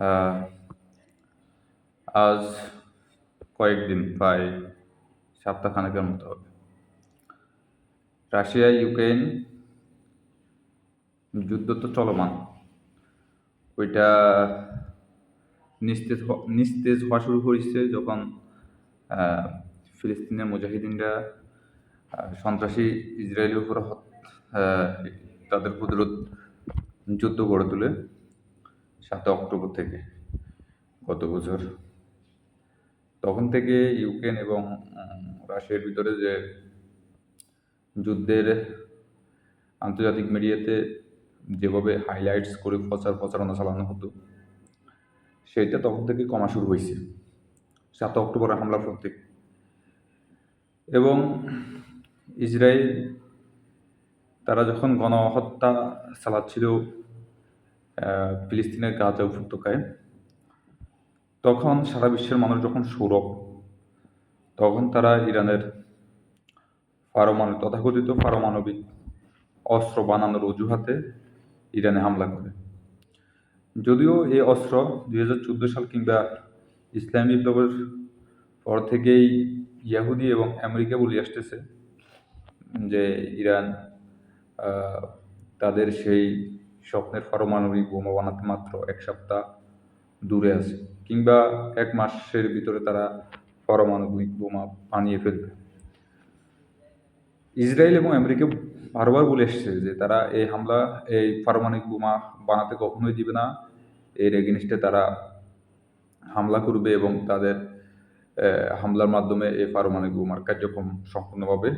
আহ, আজ কয়েকদিন প্রায় সপ্তাহখানেকের মতো হবে। রাশিয়া ইউক্রেন যুদ্ধ তো চলমান। ওইটা নিস্তেজ হওয়া শুরু হয়েছে যখন আহ, ফিলিস্তিনের মুজাহিদিনরা সন্ত্রাসী ইসরায়েলের উপর আহ, তাদের প্রতিরোধ যুদ্ধ গড়ে তোলে 7 অক্টোবর থেকে গত বছর। তখন থেকে ইউক্রেন এবং রাশিয়ার ভিতরে যে যুদ্ধের আন্তর্জাতিক মিডিয়াতে যেভাবে হাইলাইটস করে প্রচারণা চালানো হতো, সেটা তখন থেকে কমা শুরু হয়েছে 7 অক্টোবরের হামলার পর থেকে। এবং ইসরায়েল তারা যখন গণহত্যা চালাচ্ছিল ফিলিস্তিনের গাজা উপত্যকায়, তখন সারা বিশ্বের মানুষ যখন সৌরভ, তখন তারা ইরানের তথাকথিত পারমাণবিক অস্ত্র বানানোর অজুহাতে ইরানে হামলা করে। যদিও এই অস্ত্র 2014 সাল কিংবা ইসলামী বিপ্লবের পর থেকেই ইয়াহুদি এবং আমেরিকা বলে আসতেছে যে ইরান তাদের সেই স্বপ্নের পারমাণবিক বোমা বানাতে মাত্র 1 সপ্তাহ দূরে আছে, কিংবা 1 মাসের ভিতরে তারা পারমাণবিক বোমা বানিয়ে ফেলবে। ইসরায়েল এবং আমেরিকা বারবার বলে এসেছে যে তারা এই পারমাণবিক বোমা বানাতে কখনোই দিবে না। এর এগেনস্টে তারা হামলা করবে এবং তাদের হামলার মাধ্যমে এই পারমাণবিক বোমার কার্যক্রম সম্পূর্ণভাবে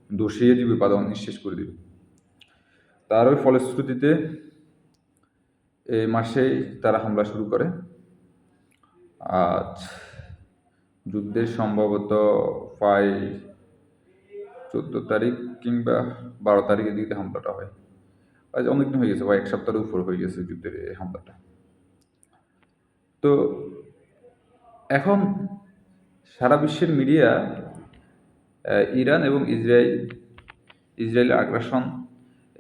দোষিয়ে দিবে বা নিঃশেষ করে দিবে। তার ওই ফলশ্রুতিতে এই মাসেই তারা হামলা শুরু করে। আজ যুদ্ধের সম্ভবত প্রায় 14 তারিখ কিংবা 12 তারিখের দিকে হামলাটা হয়। আজ অনেকদিন হয়ে গেছে, প্রায় 1 সপ্তাহের উপর হয়ে গেছে যুদ্ধের এই হামলাটা। তো এখন সারা বিশ্বের মিডিয়া ইরান এবং ইসরায়েলের আগ্রাসন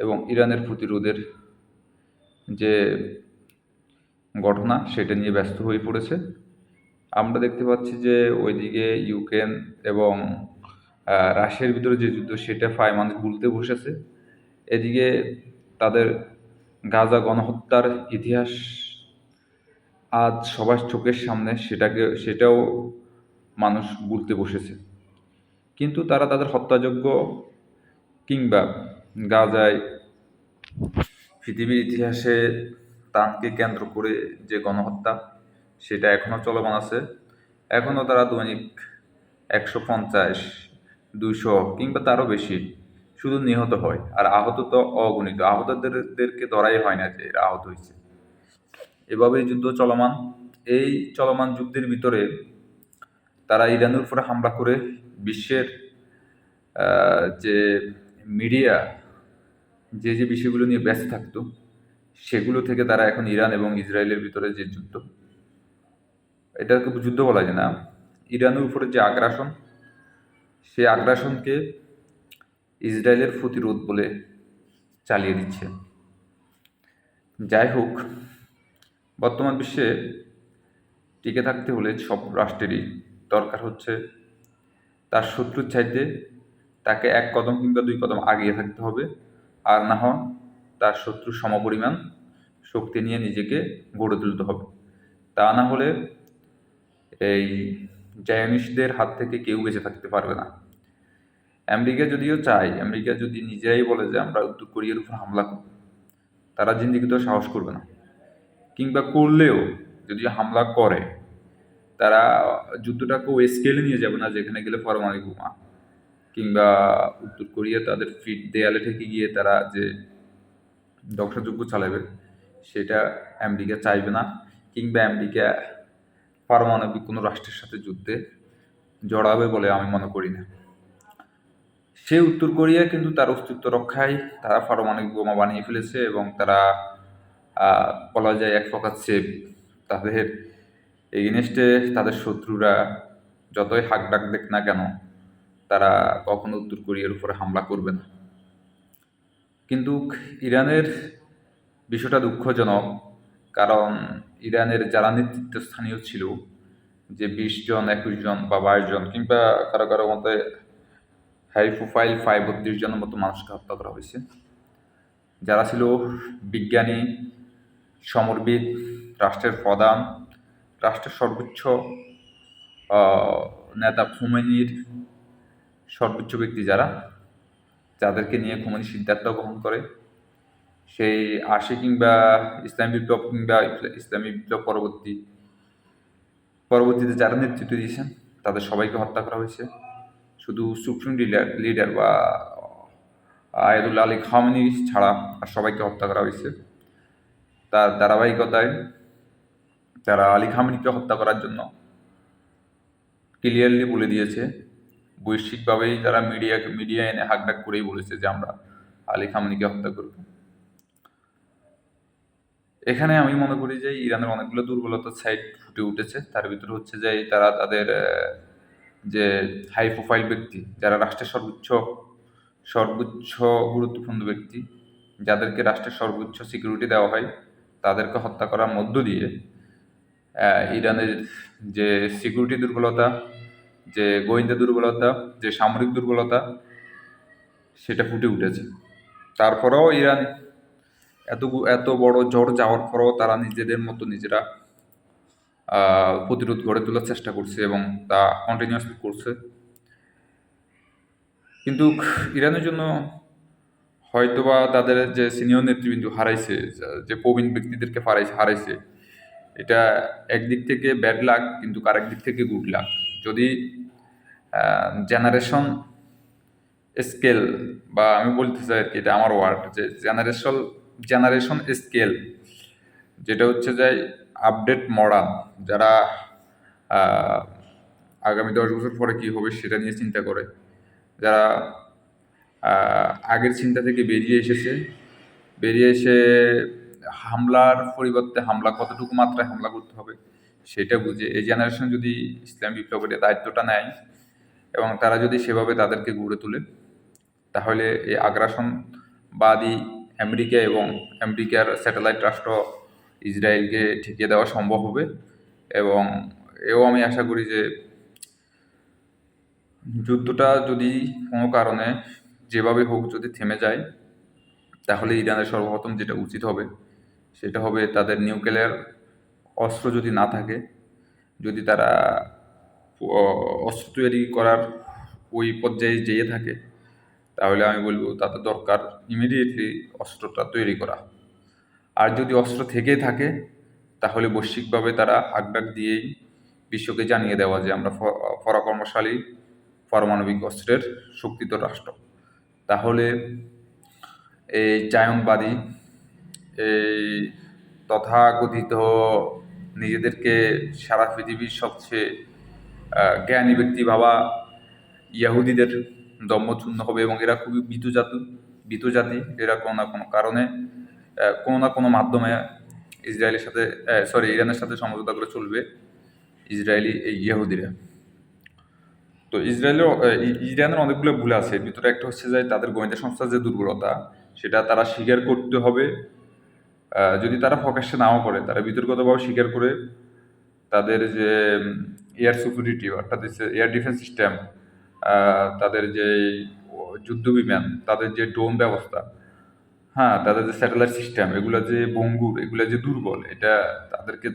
এবং ইরানের প্রতিরোধের যে ঘটনা, সেটা নিয়ে ব্যস্ত হয়ে পড়েছে। আমরা দেখতে পাচ্ছি যে ওইদিকে ইউক্রেন এবং রাশিয়ার ভিতরে যে যুদ্ধ, সেটা প্রায় মানুষ ভুলতে বসেছে। এদিকে তাদের গাজা গণহত্যার ইতিহাস আজ সবার চোখের সামনে, সেটাও মানুষ ভুলতে বসেছে। কিন্তু তারা তাদের হত্যাযজ্ঞ কিংবা গাজায় পৃথিবীর ইতিহাসে তানকে কেন্দ্র করে যে গণহত্যা, সেটা এখনও চলমান আছে। এখনও তারা দৈনিক 150, 200 কিংবা তারও বেশি শুধু নিহত হয়, আর আহত তো অগণিত। আহতদেরকে ধরাই হয় না যে এরা আহত হয়েছে। এভাবেই যুদ্ধ চলমান। এই চলমান যুদ্ধের ভিতরে তারা ইরানের উপরে হামলা করে বিশ্বের যে মিডিয়া যে বিষয়গুলো নিয়ে ব্যস্ত থাকতো, সেগুলো থেকে তারা এখন ইরান এবং ইসরায়েলের ভিতরে যে যুদ্ধ, এটাকে যুদ্ধ বলা যায় না, ইরানের উপরে যে আগ্রাসন, সেই আগ্রাসনকে ইসরায়েলের প্রতিরোধ বলে চালিয়ে দিচ্ছে। যাই হোক, বর্তমান বিশ্বে টিকে থাকতে হলে সব রাষ্ট্রেরই দরকার হচ্ছে তার শত্রুর চাইতে তাকে 1 কদম কিংবা 2 কদম আগিয়ে থাকতে হবে, আর না হয় তার শত্রুর সমপরিমাণ শক্তি নিয়ে নিজেকে গড়ে তুলতে হবে। তা না হলে এই জায়নিস্টদের হাত থেকে কেউ বেঁচে থাকতে পারবে না। আমেরিকা যদিও চায়, আমেরিকা যদি নিজেরাই বলে যে আমরা উত্তর কোরিয়ার উপর হামলা করব, তারা জিন্দিগিতেও সাহস করবে না। কিংবা করলেও যদি হামলা করে, তারা যুদ্ধটাকে ওই স্কেলে নিয়ে যাবে না যেখানে গেলে পারমাণবিক বোমা কিংবা উত্তর কোরিয়া তাদের ফিট দেয়ালে ঠেকে গিয়ে তারা যে ধ্বংসযজ্ঞ চালাবে, সেটা আমেরিকা চাইবে না। কিংবা আমেরিকা পারমাণবিক কোনো রাষ্ট্রের সাথে যুদ্ধে জড়াবে বলে আমি মনে করি না। সে উত্তর কোরিয়া কিন্তু তার অস্তিত্ব রক্ষায় তারা পারমাণবিক বোমা বানিয়ে ফেলেছে এবং তারা বলা যায় এক প্রকার সেফ। তাদের এগেনস্টে তাদের শত্রুরা যতই হাক ডাক দেখ না কেন, তারা কখনো উত্তর কোরিয়ার উপরে হামলা করবে না। কিন্তু ইরানের বিষয়টা দুঃখজনক কারণ ইরানের যারা নেতৃত্বস্থানীয় ছিল, যে 20 জন 21 জন বা 22 জন কিংবা কারো কারো মতে হাই প্রোফাইল 32 জনের মতো মানুষকে হত্যা করা হয়েছে, যারা ছিল বিজ্ঞানী, সমরবিদ, রাষ্ট্রের প্রধান, রাষ্ট্রের সর্বোচ্চ নেতা খুমেনির সর্বোচ্চ ব্যক্তি যাদেরকে নিয়ে খুমেনি সিদ্ধান্ত গ্রহণ করে। সেই 80 কিংবা ইসলামী বিপ্লব কিংবা ইসলামী বিপ্লব পরবর্তীতে যারা নেতৃত্ব দিয়েছেন তাদের সবাইকে হত্যা করা হয়েছে। শুধু সুপ্রিম লিডার বা আয়াতুল্লাহ আলী খামেনি ছাড়া আর সবাইকে হত্যা করা হয়েছে। তার ধারাবাহিকতায় তারা আলী খামেনিকে হত্যা করার জন্য ক্লিয়ারলি বলে দিয়েছে, বৈশ্বিকভাবেই তারা মিডিয়া এনে হাকডাক করেই বলেছে যে আমরা আলী খামেনিকে হত্যা করব। এখানে আমি মনে করি যে ইরানের অনেকগুলো দুর্বলতার সাইড ফুটে উঠেছে। তার ভিতরে হচ্ছে যে তারা তাদের যে হাই প্রোফাইল ব্যক্তি, যারা রাষ্ট্রের সর্বোচ্চ গুরুত্বপূর্ণ ব্যক্তি, যাদেরকে রাষ্ট্রের সর্বোচ্চ সিকিউরিটি দেওয়া হয়, তাদেরকে হত্যা করার মধ্য দিয়ে ইরানের যে সিকিউরিটি দুর্বলতা, যে গোয়েন্দা দুর্বলতা, যে সামরিক দুর্বলতা, সেটা ফুটে উঠেছে। তারপরেও ইরান এত বড় ঝড় যাওয়ার পরেও তারা নিজেদের মতো নিজেরা প্রতিরোধ গড়ে তোলার চেষ্টা করছে এবং তা কন্টিনিউয়াসলি করছে। কিন্তু ইরানের জন্য হয়তোবা তাদের যে সিনিয়র নেতৃবৃন্দ হারাইছে, যে প্রবীণ ব্যক্তিদেরকে হারাইছে, এটা একদিক থেকে ব্যাড লাক, কিন্তু আরেক দিক থেকে গুড লাক। যদি জেনারেশন স্কেল, বা আমি বলতে চাই আর কি, এটা আমার ওয়ার্ড, যে জেনারেশন স্কেল, যেটা হচ্ছে যে আপডেট মডার্ন, যারা আগামী 10 বছর পরে কী হবে সেটা নিয়ে চিন্তা করে, যারা আগের চিন্তা থেকে বেরিয়ে এসে হামলার পরিবর্তে কতটুকু মাত্রায় হামলা করতে হবে সেটা বুঝে এই জেনারেশন যদি ইসলাম বিপ্লবের দায়িত্বটা নেয় এবং তারা যদি সেভাবে তাদেরকে গড়ে তোলে, তাহলে এই আগ্রাসনবাদী আমেরিকা এবং আমেরিকার স্যাটেলাইট রাষ্ট্র ইসরায়েলকে ঠেকিয়ে দেওয়া সম্ভব হবে। এবং আমি আশা করি যে যুদ্ধটা যদি কোনো কারণে যেভাবে হোক যদি থেমে যায়, তাহলে ইরানের সর্বপ্রথম যেটা উচিত হবে সেটা হবে তাদের নিউক্লিয়ার অস্ত্র যদি না থাকে, যদি তারা অস্ত্র তৈরি করার ওই পর্যায়ে যেয়ে থাকে, তাহলে আমি বলবো তাদের দরকার ইমিডিয়েটলি অস্ত্রটা তৈরি করা। আর যদি অস্ত্র থেকেই থাকে, তাহলে বৈশ্বিকভাবে তারা হাকডাক দিয়েই বিশ্বকে জানিয়ে দেওয়া যে আমরা পরাক্রমশালী পারমাণবিক অস্ত্রের শক্তিত রাষ্ট্র। তাহলে এই জায়নবাদী, এই তথাকথিত নিজেদেরকে সারা পৃথিবীর সবচেয়ে জ্ঞানী ব্যক্তি ভাবা ইয়াহুদিদের দম্ভচ্ছন্ন হবে এবং এরা খুবই ভীতু জাতি। এরা কোনো না কোনো কারণে কোনো না কোনো মাধ্যমে ইরানের সাথে সমঝোতা করে চলবে ইসরায়েলি এই ইহুদিরা। তো ইরানের অনেকগুলো ভুল আছে, এর ভিতরে একটা হচ্ছে যে তাদের গোয়েন্দা সংস্থার যে দুর্বলতা, সেটা তারা স্বীকার করতে হবে। যদি তারা প্রকাশ্যে নাও করে, তারা বিতর্কতভাবে স্বীকার করে তাদের যে এয়ার সিকিউরিটি, অর্থাৎ এয়ার ডিফেন্স সিস্টেম, তাদের যে যুদ্ধ বিমান, তাদের যে ড্রোন ব্যবস্থা, তাদের যে স্যাটেলাইট সিস্টেম, এগুলো যে ভঙ্গুর, এগুলো যে দুর্বল, এটা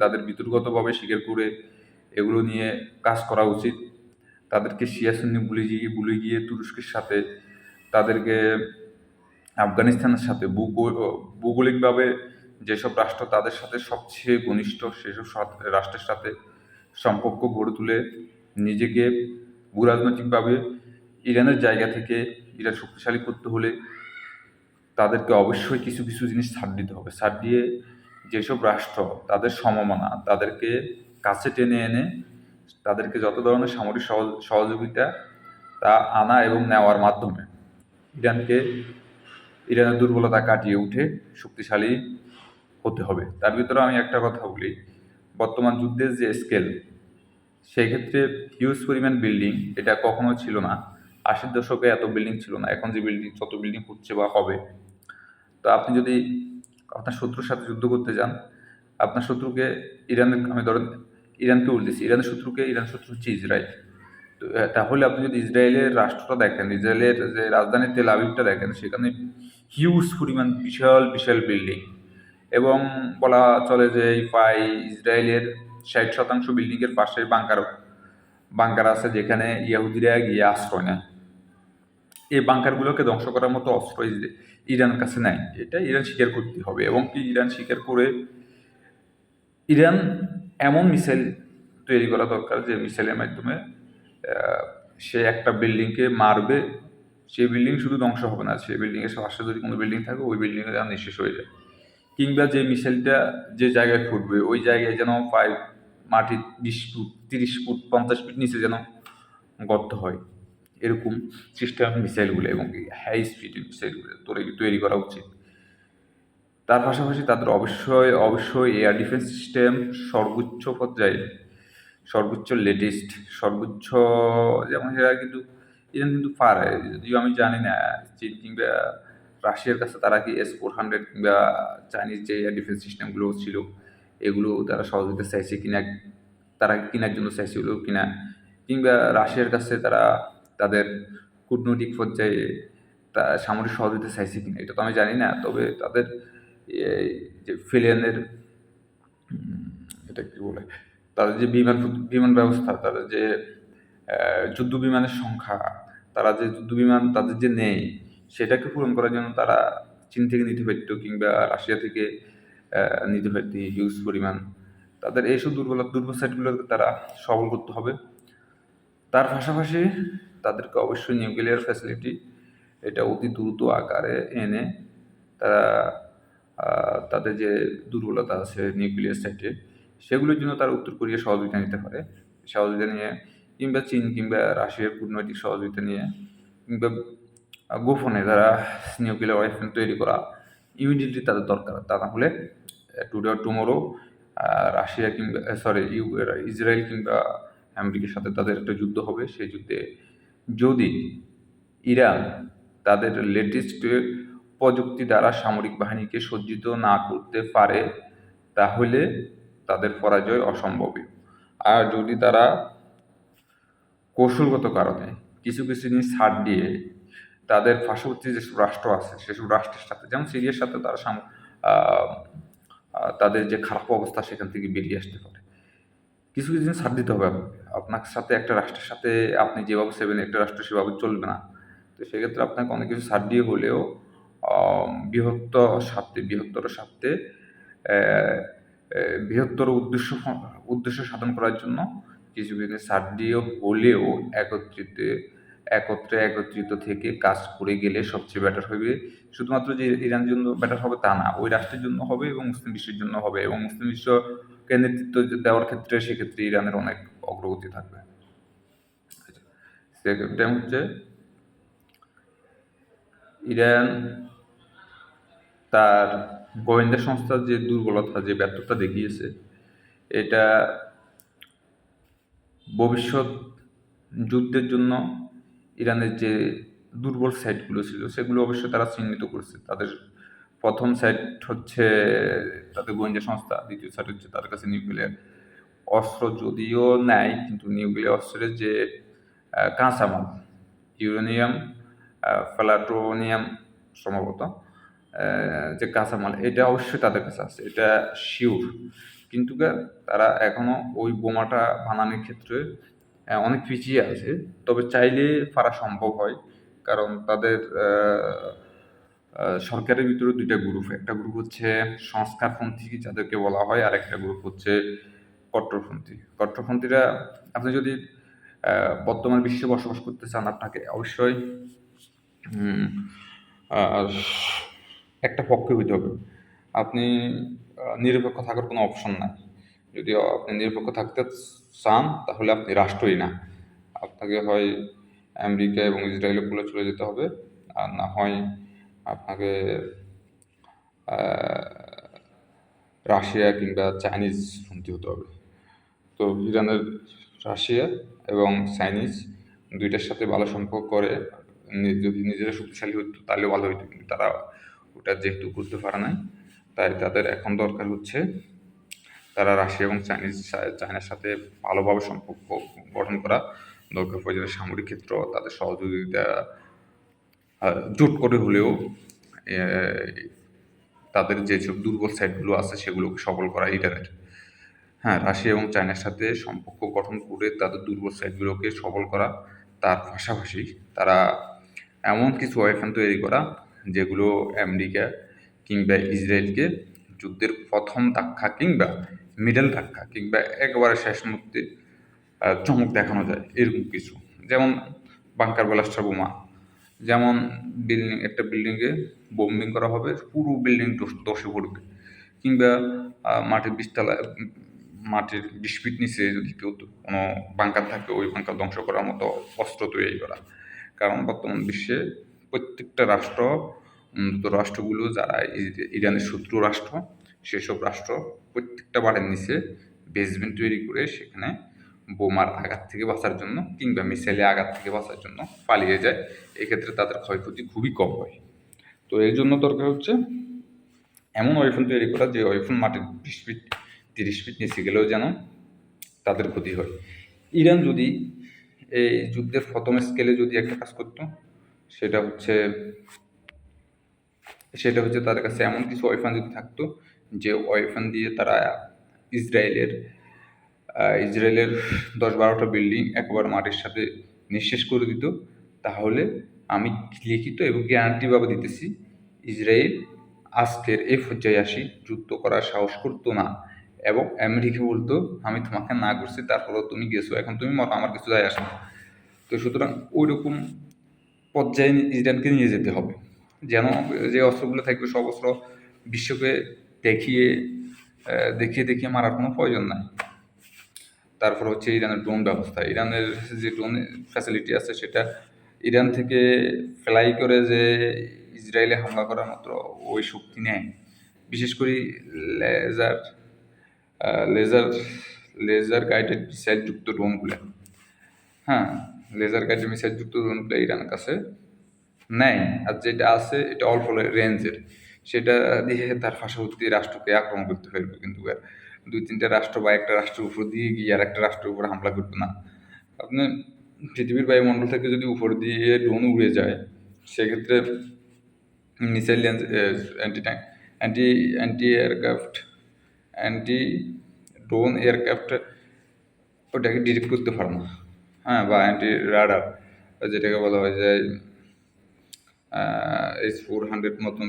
তাদের বিতর্কতভাবে স্বীকার করে এগুলো নিয়ে কাজ করা উচিত। তাদেরকে শিয়া সুন্নি ভুলে গিয়ে তুরস্কের সাথে, তাদেরকে আফগানিস্তানের সাথে, ভৌগোলিকভাবে যেসব রাষ্ট্র তাদের সাথে সবচেয়ে ঘনিষ্ঠ, সেসব রাষ্ট্রের সাথে সম্পর্ক গড়ে তুলে নিজেকে ভূরাজনৈতিকভাবে ইরানের জায়গা থেকে ইরান শক্তিশালী করতে হলে তাদেরকে অবশ্যই কিছু কিছু জিনিস ছাড় দিতে হবে। ছাড় দিয়ে যেসব রাষ্ট্র তাদের সমমানা, তাদেরকে কাছে টেনে এনে তাদেরকে যত ধরনের সামরিক সহযোগিতা তা আনা এবং নেওয়ার মাধ্যমে ইরানের দুর্বলতা কাটিয়ে উঠে শক্তিশালী হতে হবে। তার ভিতরে আমি একটা কথা বলি, বর্তমান যুদ্ধের যে স্কেল, সেই ক্ষেত্রে হিউজ পরিমাণ বিল্ডিং এটা কখনো ছিল না। 80-র দশকে এত বিল্ডিং ছিল না। এখন যে যত বিল্ডিং হচ্ছে বা হবে, তো আপনি যদি আপনার শত্রুর সাথে যুদ্ধ করতে যান, আপনার শত্রুকে ইরানের, আমি ধরেন ইরানকে বলতেছি, ইরানের শত্রুকে, ইরান শত্রু হচ্ছে ইসরায়েল। তো তাহলে আপনি যদি ইসরায়েলের রাষ্ট্রটা দেখেন, ইসরায়েলের যে রাজধানী তেল আবিবটা দেখেন, সেখানে হিউজ পরিমাণ বিশাল বিশাল বিল্ডিং, এবং বলা চলে যে প্রায় ইসরায়েলের 60% বিল্ডিংয়ের পাশে বাংকার বাংকার আছে, যেখানে ইয়াহুদিরা গিয়ে আশ্রয় নেয়। এই বাংকারগুলোকে ধ্বংস করার মতো অস্ত্র ইরানের কাছে নাই, এটা ইরান স্বীকার করতে হবে। এবং কি ইরান স্বীকার করে ইরান এমন মিসাইল তৈরি করা দরকার যে মিসাইলের মাধ্যমে সে একটা বিল্ডিংকে মারবে, সেই বিল্ডিং শুধু ধ্বংস হবে না, সেই বিল্ডিংয়ের পাশে যদি কোনো বিল্ডিং থাকে ওই বিল্ডিংয়ে যেন নিঃশেষ হয়ে যায়। কিংবা যে মিসাইলটা যে জায়গায় ফুটবে ওই জায়গায় যেন প্রায় মাটির 20 ফুট, 30 ফুট, 50 ফিট নিচে যেন গর্ত হয়, এরকম সিস্টেম মিসাইলগুলো এবং হাই স্পিড মিসাইলগুলো তৈরি করা উচিত। তার পাশাপাশি তাদের অবশ্যই অবশ্যই এয়ার ডিফেন্স সিস্টেম সর্বোচ্চ পর্যায়ে, সর্বোচ্চ লেটেস্ট, সর্বোচ্চ, যেমন এরা কিন্তু ইরান কিন্তু পারে, যদিও আমি জানি না চীন কিংবা রাশিয়ার কাছে তারা কি S-400 কিংবা চাইনিজ যে এয়ার ডিফেন্স সিস্টেমগুলো ছিল এগুলো তারা সহযোগিতা চাইছে কিনা, তারা কেনার জন্য চাইছিল কিনা, কিংবা রাশিয়ার কাছে তারা তাদের কূটনৈতিক পর্যায়ে সামরিক সহযোগিতা চাইছে কিনা, এটা তো আমি জানি না। তবে তাদের এই যে ফিলিয়ানের এটা কি বলে, তাদের যে বিমান ব্যবস্থা, তাদের যে যুদ্ধ বিমানের সংখ্যা, তারা যে যুদ্ধ বিমান তাদের যে নেই, সেটাকে পূরণ করার জন্য তারা চীন থেকে নিতে পারত কিংবা রাশিয়া থেকে নিতে পারত হিউজ পরিমাণ। তাদের এইসব দুর্বল সাইটগুলোকে তারা সবল করতে হবে। তার পাশাপাশি তাদেরকে অবশ্যই নিউক্লিয়ার ফ্যাসিলিটি এটা অতি দ্রুত আকারে এনে তারা তাদের যে দুর্বলতা আছে নিউক্লিয়ার সাইটে, সেগুলোর জন্য তারা উত্তর কোরিয়া সহযোগিতা নিতে পারে। সহযোগিতা নিয়ে কিংবা চীন কিংবা রাশিয়ার কূটনৈতিক সহযোগিতা নিয়ে কিংবা গোপনে তারা নিউক্লিয়ার ওয়েপন তৈরি করা ইমিডিয়েটলি তাদের দরকার। তা না হলে টুডে অর টুমোরো রাশিয়া কিংবা ইসরায়েল কিংবা আমেরিকার সাথে তাদের একটা যুদ্ধ হবে। সেই যুদ্ধে যদি ইরান তাদের লেটেস্ট প্রযুক্তি দ্বারা সামরিক বাহিনীকে সজ্জিত না করতে পারে, তাহলে তাদের পরাজয় অসম্ভবই। আর যদি তারা কৌশলগত কারণে কিছু কিছু জিনিস ছাড় দিয়ে তাদের পার্শ্ববর্তী যেসব রাষ্ট্র আছে সেসব রাষ্ট্রের সাথে, যেমন সিরিয়ার সাথে তারা তাদের যে খারাপ অবস্থা সেখান থেকে বেরিয়ে আসতে পারে, কিছু কিছু জিনিস ছাড় দিতে হবে। আপনার সাথে একটা রাষ্ট্রের সাথে আপনি যেভাবে সেবেন একটা রাষ্ট্র সেভাবে চলবে না। তো সেক্ষেত্রে আপনাকে অনেক কিছু ছাড় দিয়ে হলেও বৃহত্তর স্বার্থে বৃহত্তর উদ্দেশ্য সাধন করার জন্য কিছু কিছু ছাড় দিয়ে হলেও একত্রিত থেকে কাজ করে গেলে সবচেয়ে বেটার হবে। শুধুমাত্র যে ইরানের জন্য বেটার হবে তা না, ওই রাষ্ট্রের জন্য হবে এবং মুসলিম বিশ্বের জন্য হবে, এবং মুসলিম বিশ্বকে নেতৃত্ব দেওয়ার ক্ষেত্রে সেক্ষেত্রে ইরানের অনেক অগ্রগতি থাকবে। সেকেন্ড টাইম হচ্ছে ইরান তার গোয়েন্দা সংস্থার যে দুর্বলতা, যে ব্যর্থতা দেখিয়েছে, এটা ভবিষ্যৎ যুদ্ধের জন্য ইরানের যে দুর্বল সাইটগুলো ছিল সেগুলো অবশ্যই তারা চিহ্নিত করছে। তাদের প্রথম সাইট হচ্ছে তাদের গোয়েন্দা সংস্থা, দ্বিতীয় সাইট হচ্ছে তাদের কাছে নিউক্লিয়ার অস্ত্র যদিও নেয়, কিন্তু নিউক্লিয়ার অস্ত্রের যে কাঁচামাল, ইউরেনিয়াম, প্লাটোনিয়াম সম্ভবত, যে কাঁচামাল, এটা অবশ্যই তাদের কাছে আছে, এটা শিওর। কিন্তু তারা এখনও ওই বোমাটা বানানোর ক্ষেত্রে অনেক পিছিয়ে আছে। তবে চাইলে পারা সম্ভব হয়, কারণ তাদের সরকারের ভিতরে দুইটা গ্রুপ, একটা গ্রুপ হচ্ছে সংস্কারপন্থী যাদেরকে বলা হয়, আর একটা গ্রুপ হচ্ছে কট্টরপন্থীরা। আপনি যদি বর্তমান বিশ্বে বসবাস করতে চান, আপনাকে অবশ্যই একটা পক্ষে হইতে হবে। আপনি নিরপেক্ষ থাকার কোনো অপশন নাই। যদি আপনি নিরপেক্ষ থাকতে চান তাহলে আপনি রাষ্ট্রই না, আপনাকে হয় আমেরিকা এবং ইসরায়েলের কোলে চলে যেতে হবে, আর না হয় আপনাকে রাশিয়া কিংবা চাইনিজ পন্থী হতে হবে। তো ইরানের রাশিয়া এবং চাইনিজ দুইটার সাথে ভালো সম্পর্ক করে যদি নিজেরা শক্তিশালী হতো তাহলে ভালো হতো, কিন্তু তারা ওটা যেহেতু করতে পারে নাই, তাই তাদের এখন দরকার হচ্ছে তারা রাশিয়া এবং চায়নার সাথে ভালোভাবে সম্পর্ক গঠন করা দরকার প্রয়োজনে সামরিক ক্ষেত্র তাদের সহযোগিতা জোট করে হলেও তাদের যেসব দুর্বল সাইডগুলো আছে সেগুলোকে সবল করা ইরানের। হ্যাঁ, রাশিয়া এবং চায়নার সাথে সম্পর্ক গঠন করে তাদের দুর্বল সাইডগুলোকে সবল করা, তার পাশাপাশি তারা এমন কিছু ওয়েপন তৈরি করা যেগুলো আমেরিকা কিংবা ইসরায়েলকে যুদ্ধের প্রথম ধাক্কা কিংবা মিডল ধাক্কা কিংবা একেবারে শেষ মুহূর্তে চমক দেখানো যায় এরকম কিছু। যেমন বাংকার ব্লাস্টার বোমা, যেমন একটা বিল্ডিংয়ে বোম্বিং করা হবে, পুরো বিল্ডিং ধসে পড়বে, কিংবা মাটির 20 ফিট নিচে যদি কেউ কোনো বাংকার থাকে ওই বাংকার ধ্বংস করার মতো অস্ত্র তৈরি করা। কারণ বর্তমান বিশ্বে প্রত্যেকটা রাষ্ট্র, রাষ্ট্রগুলো যারা ইরানের শত্রু রাষ্ট্র, সেসব রাষ্ট্র প্রত্যেকটা বাড়ির নিচে বেসমেন্ট তৈরি করে সেখানে বোমার আঘাত থেকে বাঁচার জন্য কিংবা মিসাইলের আঘাত থেকে বাঁচার জন্য পালিয়ে যায়। এক্ষেত্রে তাদের ক্ষয়ক্ষতি খুবই কম হয়। তো এর জন্য দরকার হচ্ছে এমন ওয়েপন তৈরি করা যে ওয়েপন মাটির 20 ফিট 30 ফিট নিচে গেলেও যেন তাদের ক্ষতি হয়। ইরান যদি এই যুদ্ধের প্রথম স্কেলে যদি একটা কাজ করতো, সেটা হচ্ছে তাদের কাছে এমন কিছু ওয়েপন যদি থাকতো যে ওয়েপন দিয়ে তারা ইসরায়েলের 10-12টা বিল্ডিং একবার মাটির সাথে নিঃশেষ করে দিত, তাহলে আমি লিখিত এবং গ্যারান্টিভাবে দিতেছি ইসরায়েল আজকের এই পর্যায়ে আসি যুদ্ধ করার সাহস করতো না। এবং আমেরিকা বলতো আমি তোমাকে না করছি, তারপরেও তুমি গেছো, এখন তুমি মতো, আমার কিছু যায় আসে না। তো সুতরাং ওই রকম পর্যায়ে ইরানকে নিয়ে যেতে হবে, যেন যে অস্ত্রগুলো থাকবে সব অস্ত্র বিশ্বকে দেখিয়ে দেখিয়ে মারার কোনো প্রয়োজন নাই। তারপর হচ্ছে ইরানের ড্রোন ব্যবস্থা, ইরানের যে ড্রোন ফ্যাসিলিটি আছে সেটা ইরান থেকে ফ্লাই করে যে ইসরায়েলে হামলা করার মাত্র ওই শক্তি নেয়। বিশেষ করে laser laser laser guided missile যুক্ত ড্রোনগুলো, হ্যাঁ, লেজার গাইডেড মিসাইল যুক্ত ড্রোনগুলো ইরানের কাছে নেয়। আর যেটা আছে এটা অল্প রেঞ্জের, সেটা দিয়ে তার পার্শ্ববর্তী রাষ্ট্রকে আক্রমণ করতে পারবে, কিন্তু 2-3টা রাষ্ট্র বা একটা রাষ্ট্রের উপর দিয়ে গিয়ে আর একটা রাষ্ট্রের উপর হামলা করবে না। আপনি পৃথিবীর বায়ুমণ্ডল থেকে যদি উপর দিয়ে ড্রোন উড়ে যায়, সেক্ষেত্রে missile lens anti tank anti anti aircraft anti drone aircraft ওটাকে ডিটেক্ট করতে পারে না। হ্যাঁ, বা অ্যান্টি রাডার যেটাকে বলা হয় যে S-400 মতন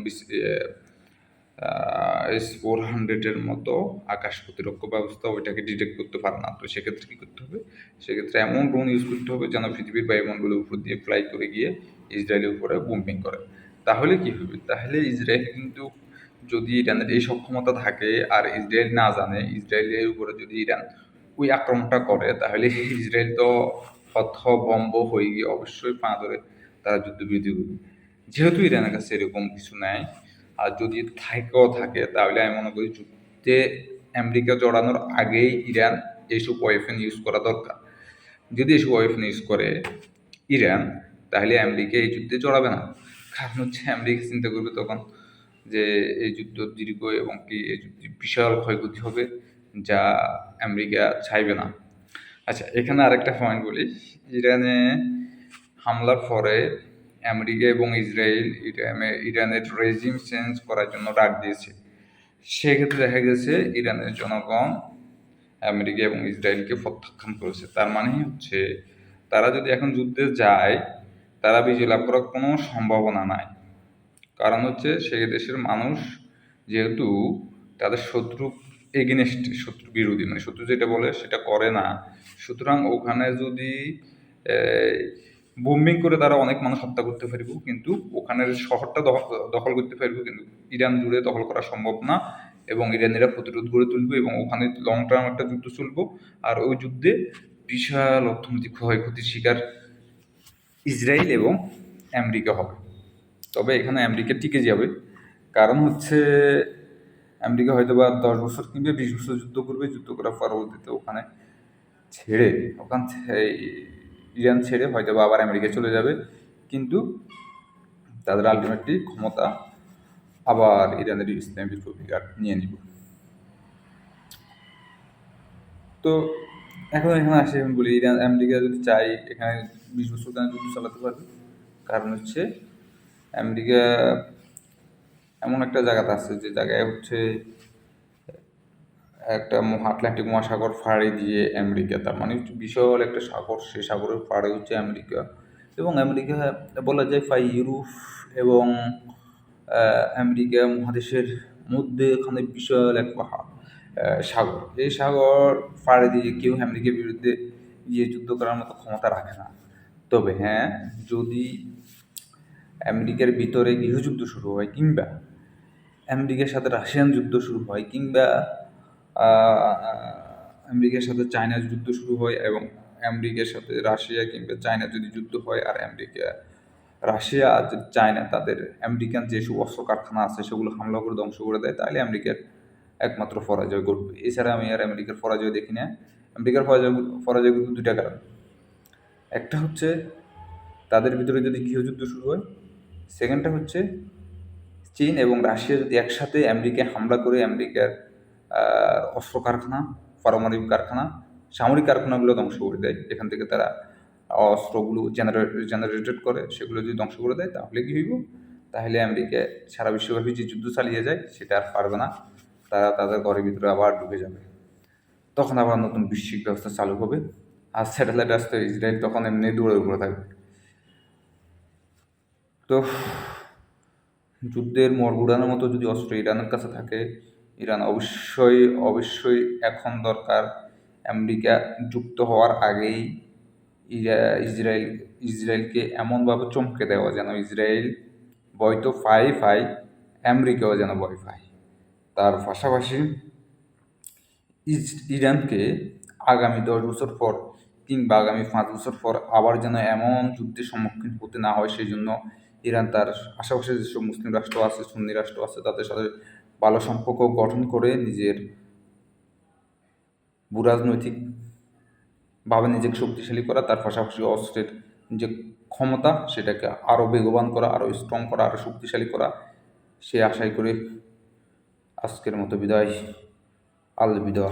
S-400-এর মতো আকাশ প্রতিরক্ষা ব্যবস্থা ওইটাকে ডিটেক্ট করতে পারে না। তো সেক্ষেত্রে কী করতে হবে, সেক্ষেত্রে এমন ড্রোন ইউজ করতে হবে যেন পৃথিবীর বায়ুমণ্ডলের উপর দিয়ে ফ্লাই করে গিয়ে ইসরায়েলের উপরে বোম্বিং করে। তাহলে কী হবে, তাহলে ইসরায়েল কিন্তু যদি ইরানের এই সক্ষমতা থাকে আর ইসরায়েল না জানে, ইসরায়েলের উপরে যদি ইরান ওই আক্রমণটা করে, তাহলে ইসরায়েল তো হতভম্ব হয়ে গিয়ে অবশ্যই পা ধরে তারা যুদ্ধবিরতি করবে। যেহেতু ইরানের কাছে এরকম কিছু নেই, আর যদি থাকে তাহলে আমি মনে করি যুদ্ধে আমেরিকা জড়ানোর আগেই ইরান এইসব ওয়েপন ইউজ করা দরকার। যদি এইসব ওয়েপন ইউজ করে ইরান, তাহলে আমেরিকা এই যুদ্ধে জড়াবে না। কারণ হচ্ছে আমেরিকা চিন্তা করবে তখন যে এই যুদ্ধ দীর্ঘ এবং কি এই যুদ্ধে বিশাল ক্ষয়ক্ষতি হবে, যা আমেরিকা চাইবে না। আচ্ছা, এখানে আরেকটা পয়েন্ট বলি, ইরানে হামলার পরে আমেরিকা এবং ইসরায়েল ইরানের রেজিম চেঞ্জ করার জন্য ডাক দিয়েছে। সেক্ষেত্রে দেখা গেছে ইরানের জনগণ আমেরিকা এবং ইসরায়েলকে প্রত্যাখ্যান করেছে। তার মানে হচ্ছে তারা যদি এখন যুদ্ধে যায়, তারা বিজয় লাভ করার কোনো সম্ভাবনা নাই। কারণ হচ্ছে সে দেশের মানুষ যেহেতু তাদের শত্রু এগেনস্ট, শত্রু বিরোধী, মানে শত্রু যেটা বলে সেটা করে না, সুতরাং ওখানে যদি বোম্বিং করে তারা অনেক মানুষ হত্যা করতে পারব, কিন্তু ওখানের শহরটা দখল করতে পারব, কিন্তু ইরান জুড়ে দখল করা সম্ভব না। এবং ইরানিরা প্রতিরোধ গড়ে তুলবে এবং ওখানে লং টার্ম একটা যুদ্ধ চলবো, আর ওই যুদ্ধে বিশাল অর্থনৈতিক ক্ষয়ক্ষতির শিকার ইসরায়েল এবং আমেরিকা হবে। তবে এখানে আমেরিকা টিকে যাবে, কারণ হচ্ছে আমেরিকা হয়তো বা 10 বছর কিংবা 20 বছর যুদ্ধ করবে, যুদ্ধ করার পরবর্তীতে ওখান ইরান ছেড়ে হয়তো বা আবার আমেরিকা চলে যাবে, কিন্তু তাদের আলটিমেটলি ক্ষমতা আবার ইরানের ইসলামিক রিপাবলিক নিয়ে নিব। তো এখন এখানে আসে আমি বলি ইরান আমেরিকা যদি চাই এখানে 20 বছর কেন যুদ্ধ চালাতে পারবে, কারণ হচ্ছে আমেরিকা এমন একটা জায়গাতে আছে যে জায়গায় হচ্ছে একটা আটলান্টিক মহাসাগর ফাড়ি দিয়ে আমেরিকা, তার মানে হচ্ছে বিশাল একটা সাগর, সেই সাগরের পাড়ে হচ্ছে আমেরিকা। এবং আমেরিকা বলা যায় ইউরোপ এবং আমেরিকা মহাদেশের মধ্যে এখানে বিশাল এক সাগর, এই সাগর পাড়ে দিয়ে কেউ আমেরিকার বিরুদ্ধে গিয়ে যুদ্ধ করার মতো ক্ষমতা রাখে না। তবে হ্যাঁ, যদি আমেরিকার ভিতরে গৃহযুদ্ধ শুরু হয়, কিংবা আমেরিকার সাথে রাশিয়ান যুদ্ধ শুরু হয়, কিংবা আমেরিকার সাথে চায়নার যুদ্ধ শুরু হয়, এবং আমেরিকার সাথে রাশিয়া কিংবা চায়না যদি যুদ্ধ হয়, আর রাশিয়া আর চায়না তাদের আমেরিকান যেসব অস্ত্র কারখানা আছে সেগুলো হামলা করে ধ্বংস করে দেয়, তাহলে আমেরিকার একমাত্র পরাজয় ঘটবে। এছাড়া আমি আর আমেরিকার পরাজয় দেখি না। আমেরিকার পরাজয় কিন্তু দুইটা কারণ। একটা হচ্ছে তাদের ভিতরে যদি গৃহযুদ্ধ শুরু হয়, সেকেন্ডটা হচ্ছে চীন এবং রাশিয়া যদি একসাথে আমেরিকায় হামলা করে আমেরিকার অস্ত্র কারখানা, পারমাণবিক কারখানা, সামরিক কারখানাগুলো ধ্বংস করে দেয়, এখান থেকে তারা অস্ত্রগুলো জেনারেটেড করে, সেগুলো যদি ধ্বংস করে দেয়, তাহলে কি হইব? তাহলে আমেরিকা সারা বিশ্বব্যাপী যে যুদ্ধ চালিয়ে যায় সেটা আর পারবে না, তারা তাদের ঘরের ভিতরে আবার ঢুকে যাবে। তখন আবার নতুন বৈশ্বিক ব্যবস্থা চালু হবে, আর স্যাটেলাইট আসতে ইসরায়েল তখন এমনি দৌড়ে উপরে থাকবে। তো যুদ্ধের মোড় ঘুরানোর মতো যদি অস্ত্র ইরানের কাছে থাকে, ইরান অবশ্যই অবশ্যই এখন দরকার আমেরিকা যুক্ত হওয়ার আগেই ইসরায়েলকে এমনভাবে চমকে দেওয়া যেন ইসরায়েল ভয় তো পাই, আমেরিকাও যেন ভয় পায়। তার পাশাপাশি ইরানকে আগামী 10 বছর পর কিংবা আগামী 5 বছর পর আবার যেন এমন যুদ্ধের সম্মুখীন হতে না হয়, সেই জন্য ইরান তার আশেপাশে যেসব মুসলিম রাষ্ট্র আছে, সুন্নি রাষ্ট্র আছে, তাদের সাথে ভালো সম্পর্ক গঠন করে নিজের ভূরাজনৈতিকভাবে নিজেকে শক্তিশালী করা, তার পাশাপাশি অস্ত্রের যে ক্ষমতা সেটাকে আরও বেগবান করা, আরও স্ট্রং করা, আরও শক্তিশালী করা, সে আশাই করে আজকের মতো বিদায়। আল বিদা।